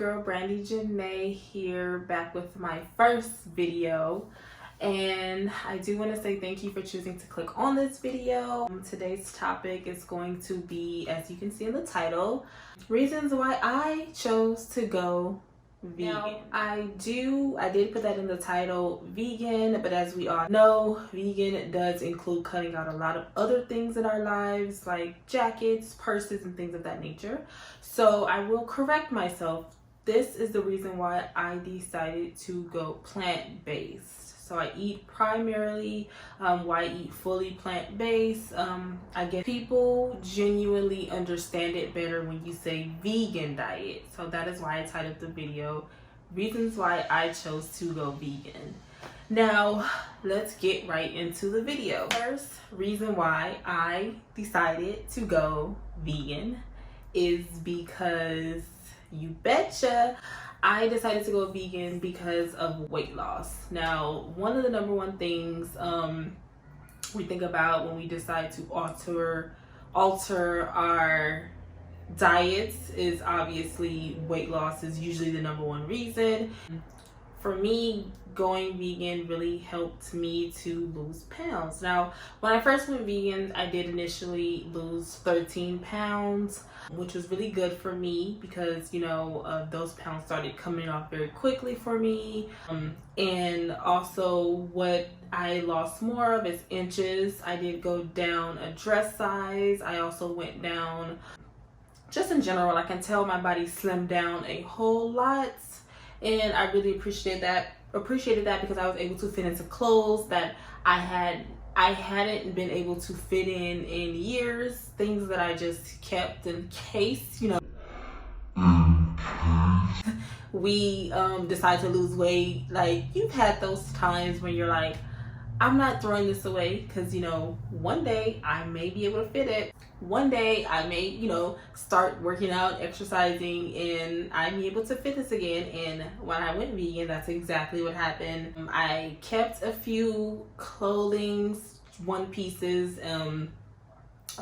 girl Brandy Janae here, back with my first video. And I do want to say thank you for choosing to click on this video. Today's topic is going to be, as you can see in the title, reasons why I chose to go vegan. Now, I did put that in the title, vegan, but as we all know, vegan does include cutting out a lot of other things in our lives, like jackets, purses, and things of that nature. So I will correct myself. This is the reason why I decided to go plant-based. So I eat primarily, why I eat fully plant-based. I guess people genuinely understand it better when you say vegan diet. So that is why I titled the video, reasons why I chose to go vegan. Now, let's get right into the video. First reason why I decided to go vegan is because, you betcha, I decided to go vegan because of weight loss. Now, one of the number one things we think about when we decide to alter our diets is obviously weight loss is usually the number one reason. For me, going vegan really helped me to lose pounds. Now, when I first went vegan, I did initially lose 13 pounds, which was really good for me because, you know, those pounds started coming off very quickly for me. And also what I lost more of is inches. I did go down a dress size. I also went down, just in general, I can tell my body slimmed down a whole lot. And I really appreciated that because I was able to fit into clothes that I hadn't been able to fit in years, things that I just kept in case, you know, we decide to lose weight. Like, you've had those times when you're like, I'm not throwing this away because, you know, one day I may be able to fit it. One day I may, you know, start working out, exercising, and I'm able to fit this again. And when I went vegan, that's exactly what happened. I kept a few clothings, one pieces, and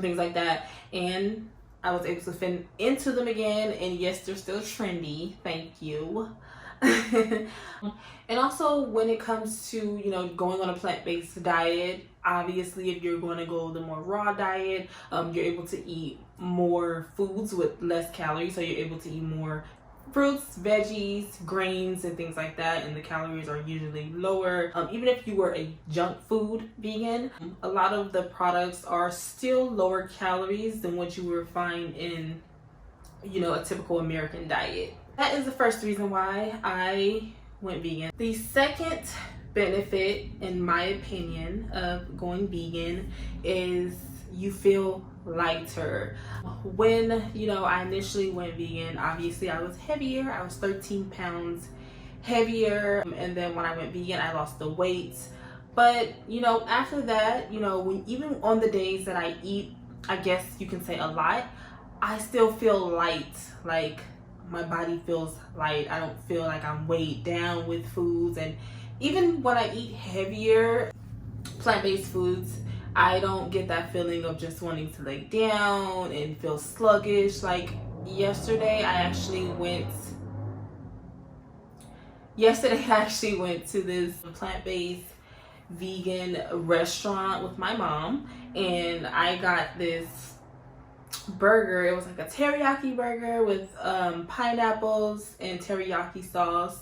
things like that. And I was able to fit into them again. And yes, they're still trendy. Thank you. And also when it comes to, you know, going on a plant-based diet, obviously if you're going to go the more raw diet, you're able to eat more foods with less calories. So you're able to eat more fruits, veggies, grains, and things like that, and the calories are usually lower. Even if you were a junk food vegan, a lot of the products are still lower calories than what you would find in, you know, a typical American diet. That is the first reason why I went vegan. The second benefit, in my opinion, of going vegan is you feel lighter. When, you know, I initially went vegan, obviously I was heavier. I was 13 pounds heavier. And then when I went vegan, I lost the weight. But, you know, after that, you know, even on the days that I eat, I guess you can say a lot, I still feel light. Like, my body feels light. I don't feel like I'm weighed down with foods. And even when I eat heavier plant-based foods, I don't get that feeling of just wanting to lay down and feel sluggish. Like yesterday I actually went to this plant-based vegan restaurant with my mom, and I got this burger. It was like a teriyaki burger with pineapples and teriyaki sauce,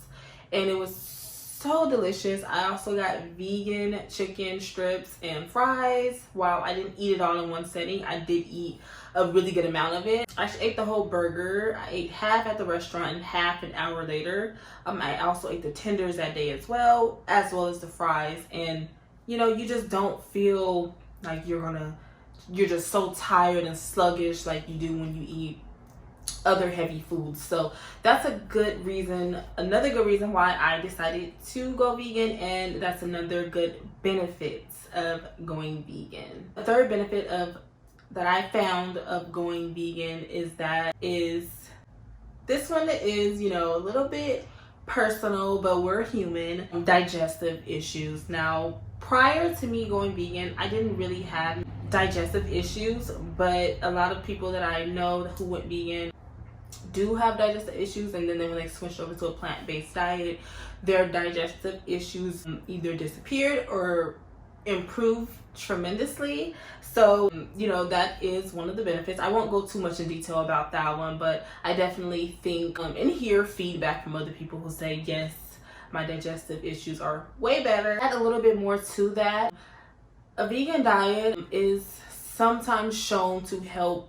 and it was so delicious. I also got vegan chicken strips and fries. While I didn't eat it all in one setting, I did eat a really good amount of it. I ate the whole burger. I ate half at the restaurant and half an hour later. I also ate the tenders that day as well as the fries. And, you know, you just don't feel like you're just so tired and sluggish like you do when you eat other heavy foods. So that's a good reason, another good reason why I decided to go vegan, and that's another good benefit of going vegan. The third benefit that I found of going vegan is this one is, you know, a little bit personal, but we're human. Digestive issues. Now, prior to me going vegan, I didn't really have digestive issues, but a lot of people that I know who went vegan do have digestive issues, and then when they switched over to a plant-based diet, their digestive issues either disappeared or improved tremendously. So you know, that is one of the benefits. I won't go too much in detail about that one, but I definitely think and hear feedback from other people who say, yes, my digestive issues are way better. Add a little bit more to that. A vegan diet is sometimes shown to help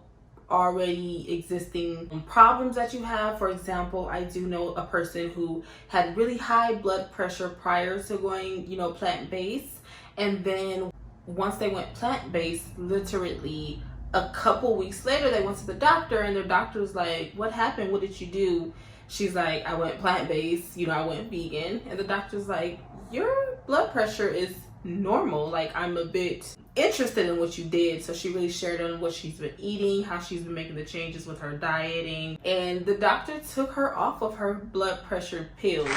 already existing problems that you have. For example, I do know a person who had really high blood pressure prior to going, you know, plant-based, and then once they went plant-based, literally a couple weeks later they went to the doctor, and their doctor was like, what happened? What did you do? She's like, I went plant-based, you know, I went vegan. And the doctor's like, your blood pressure is normal. Like, I'm a bit interested in what you did. So she really shared on what she's been eating, how she's been making the changes with her dieting, and the doctor took her off of her blood pressure pills.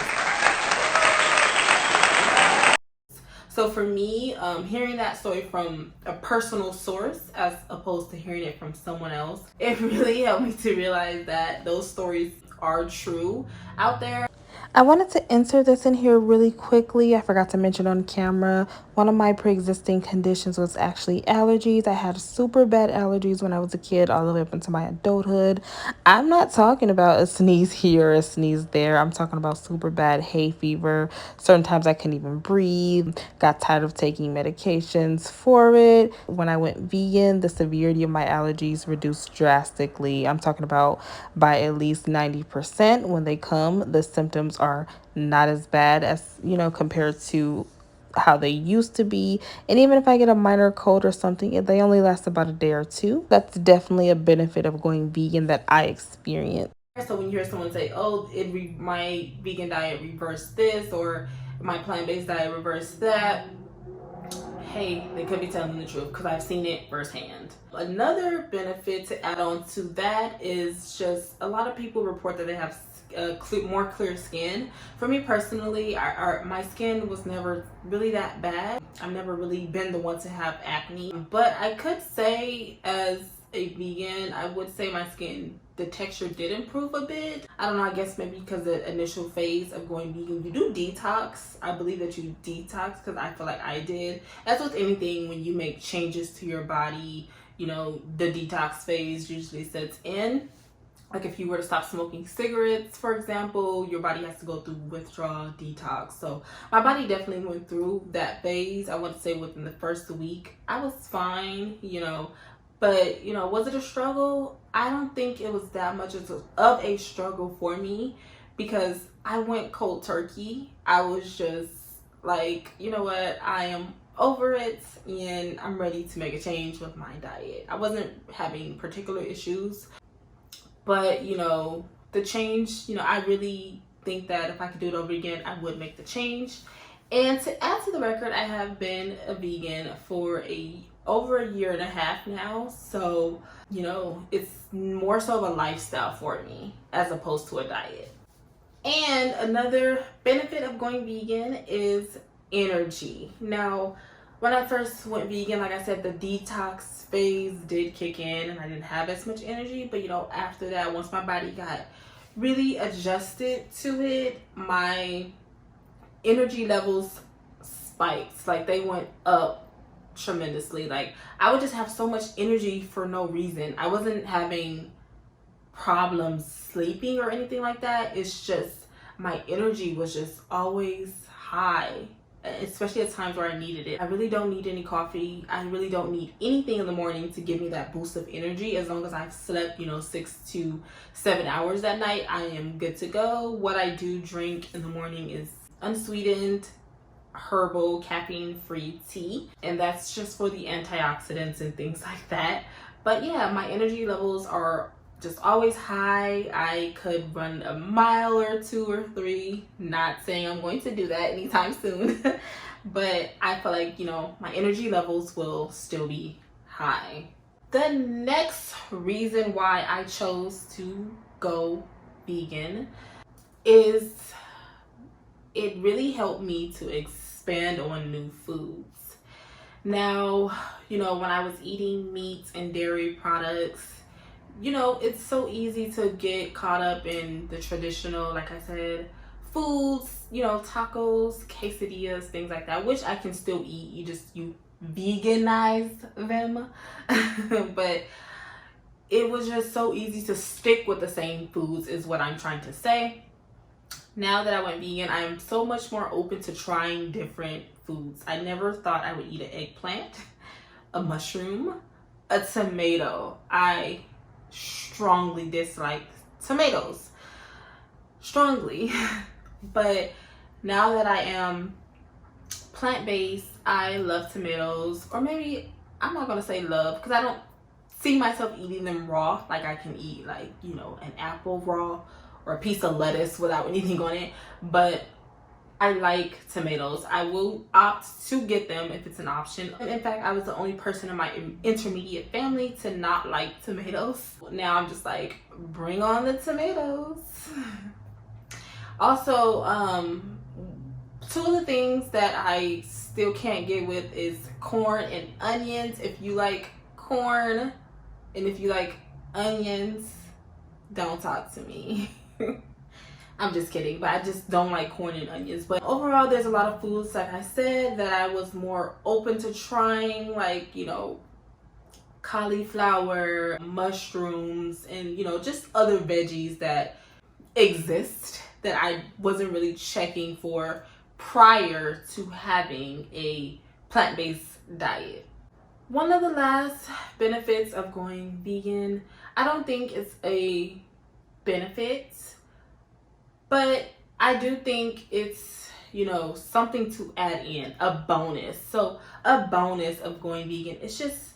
So for me, hearing that story from a personal source as opposed to hearing it from someone else, it really helped me to realize that those stories are true out there. I wanted to insert this in here really quickly. I forgot to mention on camera. One of my pre-existing conditions was actually allergies. I had super bad allergies when I was a kid all the way up into my adulthood. I'm not talking about a sneeze here, a sneeze there. I'm talking about super bad hay fever. Certain times I couldn't even breathe. Got tired of taking medications for it. When I went vegan, the severity of my allergies reduced drastically. I'm talking about by at least 90%. When they come, the symptoms are not as bad as, you know, compared to how they used to be. And even if I get a minor cold or something, they only last about a day or two. That's definitely a benefit of going vegan that I experience. So when you hear someone say, oh, my vegan diet reversed this, or my plant-based diet reversed that, hey, they could be telling the truth, because I've seen it firsthand. Another benefit to add on to that is just a lot of people report that they have more clear skin. For me personally, my skin was never really that bad. I've never really been the one to have acne, but I could say as a vegan, I would say my skin, the texture did improve a bit. I don't know, I guess maybe because the initial phase of going vegan, you do detox. I believe that you detox, because I feel like I did. As with anything, when you make changes to your body, you know, the detox phase usually sets in. Like if you were to stop smoking cigarettes, for example, your body has to go through withdrawal detox. So my body definitely went through that phase. I want to say within the first week, I was fine, you know. But, you know, was it a struggle? I don't think it was that much of a struggle for me, because I went cold turkey. I was just like, you know what, I am over it and I'm ready to make a change with my diet. I wasn't having particular issues, but, you know, the change, you know, I really think that if I could do it over again, I would make the change. And to add to the record, I have been a vegan for over a year and a half now. So, you know, it's more so of a lifestyle for me as opposed to a diet. And another benefit of going vegan is energy. Now, when I first went vegan, like I said, the detox phase did kick in and I didn't have as much energy. But, you know, after that, once my body got really adjusted to it, my energy levels spiked. Like, they went up tremendously. Like, I would just have so much energy for no reason. I wasn't having problems sleeping or anything like that. It's just my energy was just always high, especially at times where I needed it. I really don't need any coffee. I really don't need anything in the morning to give me that boost of energy. As long as I've slept, you know, 6 to 7 hours that night, I am good to go. What I do drink in the morning is unsweetened, herbal, caffeine-free tea, and that's just for the antioxidants and things like that. But yeah, my energy levels are just always high. I could run a mile or 2 or 3. Not saying I'm going to do that anytime soon, but I feel like, you know, my energy levels will still be high. The next reason why I chose to go vegan is it really helped me to expand on new foods. Now, you know, when I was eating meat and dairy products, you know, it's so easy to get caught up in the traditional, like I said, foods, you know, tacos, quesadillas, things like that, which I can still eat. You veganize them. But it was just so easy to stick with the same foods is what I'm trying to say. Now that I went vegan, I am so much more open to trying different foods. I never thought I would eat an eggplant, a mushroom, a tomato. I strongly dislike tomatoes. Strongly. But now that I am plant-based, I love tomatoes. Or maybe, I'm not going to say love, because I don't see myself eating them raw. Like I can eat, like, you know, an apple raw or a piece of lettuce without anything on it. But I like tomatoes. I will opt to get them if it's an option. And in fact, I was the only person in my intermediate family to not like tomatoes. Now I'm just like, bring on the tomatoes. Also, two of the things that I still can't get with is corn and onions. If you like corn and if you like onions, don't talk to me. I'm just kidding, but I just don't like corn and onions. But overall, there's a lot of foods, like I said, that I was more open to trying, like, you know, cauliflower, mushrooms, and, you know, just other veggies that exist that I wasn't really checking for prior to having a plant-based diet. One of the last benefits of going vegan, I don't think it's a benefit, but I do think it's, you know, something to add in, a bonus. So a bonus of going vegan, it's just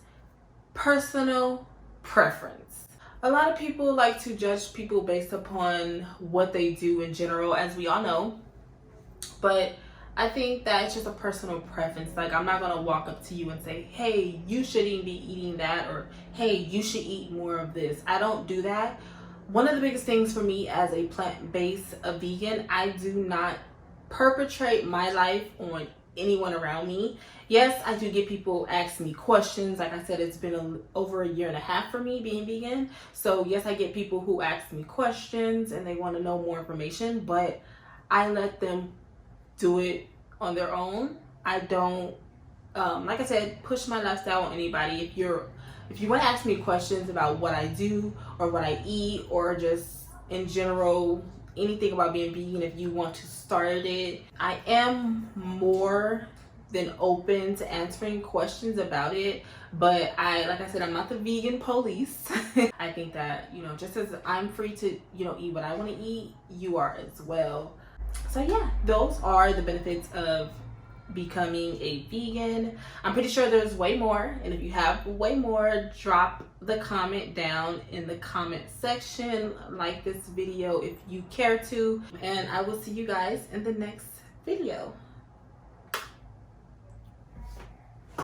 personal preference. A lot of people like to judge people based upon what they do in general, as we all know. But I think that it's just a personal preference. Like, I'm not going to walk up to you and say, hey, you shouldn't be eating that, or hey, you should eat more of this. I don't do that. One of the biggest things for me as a plant-based vegan, I do not perpetrate my life on anyone around me. Yes, I do get people ask me questions. Like I said, it's been over a year and a half for me being vegan. So yes, I get people who ask me questions and they want to know more information, but I let them do it on their own. I don't, like I said, push my lifestyle on anybody. If you want to ask me questions about what I do or what I eat, or just in general, anything about being vegan, if you want to start it, I am more than open to answering questions about it. But like I said, I'm not the vegan police. I think that, you know, just as I'm free to, you know, eat what I want to eat, you are as well. So yeah, those are the benefits of becoming a vegan. I'm pretty sure there's way more, and if you have way more, drop the comment down in the comment section. Like this video if you care to, and I will see you guys in the next video.